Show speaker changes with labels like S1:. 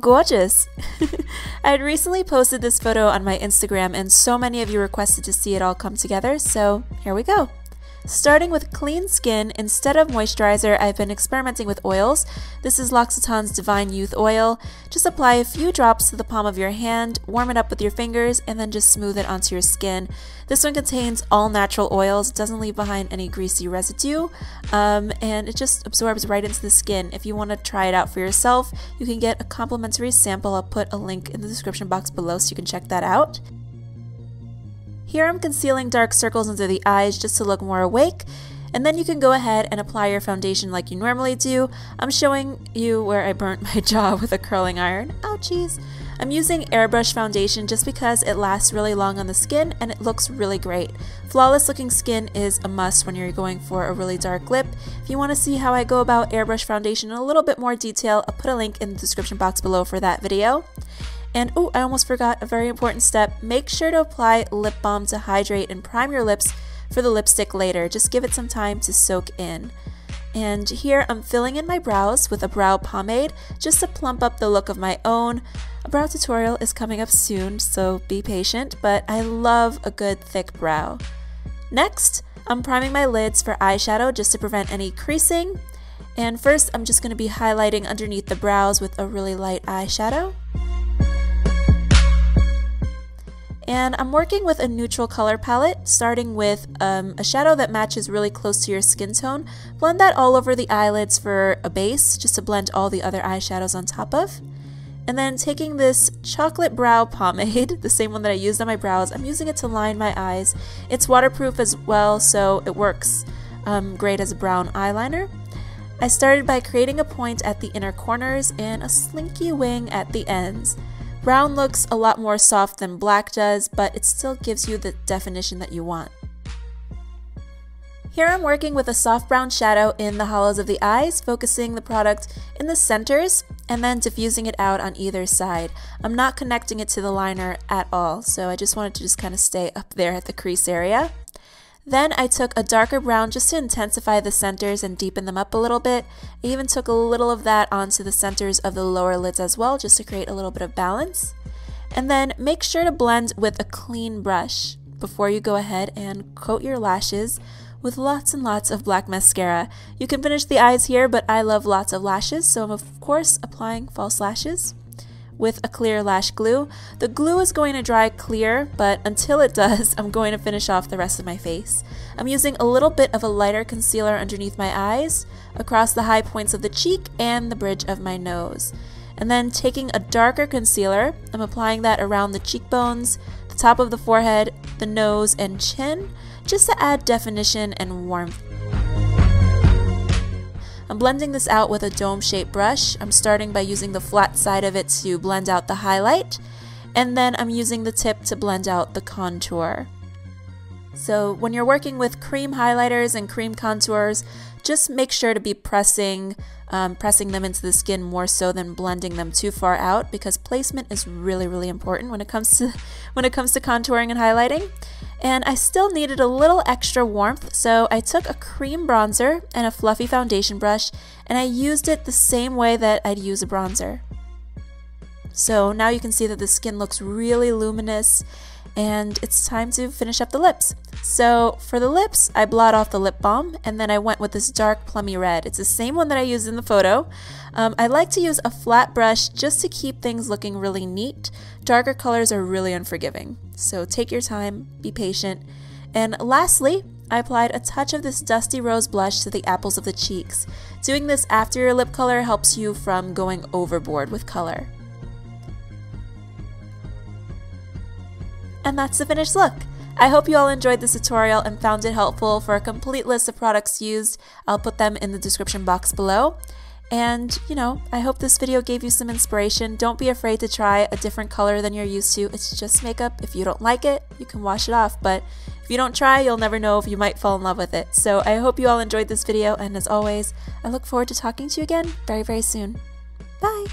S1: gorgeous! I had recently posted this photo on my Instagram and so many of you requested to see it all come together, so here we go. Starting with clean skin, instead of moisturizer, I've been experimenting with oils. This is L'Occitane's Divine Youth Oil. Just apply a few drops to the palm of your hand, warm it up with your fingers, and then just smooth it onto your skin. This one contains all natural oils, doesn't leave behind any greasy residue, and it just absorbs right into the skin. If you want to try it out for yourself, you can get a complimentary sample. I'll put a link in the description box below so you can check that out. Here I'm concealing dark circles under the eyes just to look more awake, and then you can go ahead and apply your foundation like you normally do. I'm showing you where I burnt my jaw with a curling iron. Ouchies! I'm using airbrush foundation just because it lasts really long on the skin and it looks really great. Flawless looking skin is a must when you're going for a really dark lip. If you want to see how I go about airbrush foundation in a little bit more detail, I'll put a link in the description box below for that video. And oh, I almost forgot a very important step. Make sure to apply lip balm to hydrate and prime your lips for the lipstick later. Just give it some time to soak in. And here I'm filling in my brows with a brow pomade just to plump up the look of my own. A brow tutorial is coming up soon, so be patient, but I love a good thick brow. Next, I'm priming my lids for eyeshadow just to prevent any creasing. And first, I'm just going to be highlighting underneath the brows with a really light eyeshadow. And I'm working with a neutral color palette, starting with a shadow that matches really close to your skin tone. Blend that all over the eyelids for a base, just to blend all the other eyeshadows on top of. And then taking this chocolate brow pomade, the same one that I used on my brows, I'm using it to line my eyes. It's waterproof as well, so it works great as a brown eyeliner. I started by creating a point at the inner corners and a slinky wing at the ends. Brown looks a lot more soft than black does, but it still gives you the definition that you want. Here I'm working with a soft brown shadow in the hollows of the eyes, focusing the product in the centers and then diffusing it out on either side. I'm not connecting it to the liner at all, so I just wanted to just kind of stay up there at the crease area. Then I took a darker brown just to intensify the centers and deepen them up a little bit. I even took a little of that onto the centers of the lower lids as well, just to create a little bit of balance. And then make sure to blend with a clean brush before you go ahead and coat your lashes with lots and lots of black mascara. You can finish the eyes here, but I love lots of lashes, so I'm of course applying false lashes with a clear lash glue. The glue is going to dry clear, but until it does, I'm going to finish off the rest of my face. I'm using a little bit of a lighter concealer underneath my eyes, across the high points of the cheek and the bridge of my nose. And then taking a darker concealer, I'm applying that around the cheekbones, the top of the forehead, the nose, and chin, just to add definition and warmth. I'm blending this out with a dome-shaped brush. I'm starting by using the flat side of it to blend out the highlight, and then I'm using the tip to blend out the contour. So when you're working with cream highlighters and cream contours, just make sure to be pressing them into the skin more so than blending them too far out, because placement is really important when it comes to contouring and highlighting. And I still needed a little extra warmth, so I took a cream bronzer and a fluffy foundation brush, and I used it the same way that I'd use a bronzer. So now you can see that the skin looks really luminous, and it's time to finish up the lips. So for the lips, I blot off the lip balm, and then I went with this dark plummy red. It's the same one that I used in the photo. I like to use a flat brush just to keep things looking really neat. Darker colors are really unforgiving, so take your time, be patient. And lastly, I applied a touch of this dusty rose blush to the apples of the cheeks. Doing this after your lip color helps you from going overboard with color. And that's the finished look. I hope you all enjoyed this tutorial and found it helpful. For a complete list of products used, I'll put them in the description box below. And, you know, I hope this video gave you some inspiration. Don't be afraid to try a different color than you're used to. It's just makeup. If you don't like it, you can wash it off. But if you don't try, you'll never know if you might fall in love with it. So I hope you all enjoyed this video. And as always, I look forward to talking to you again very soon. Bye!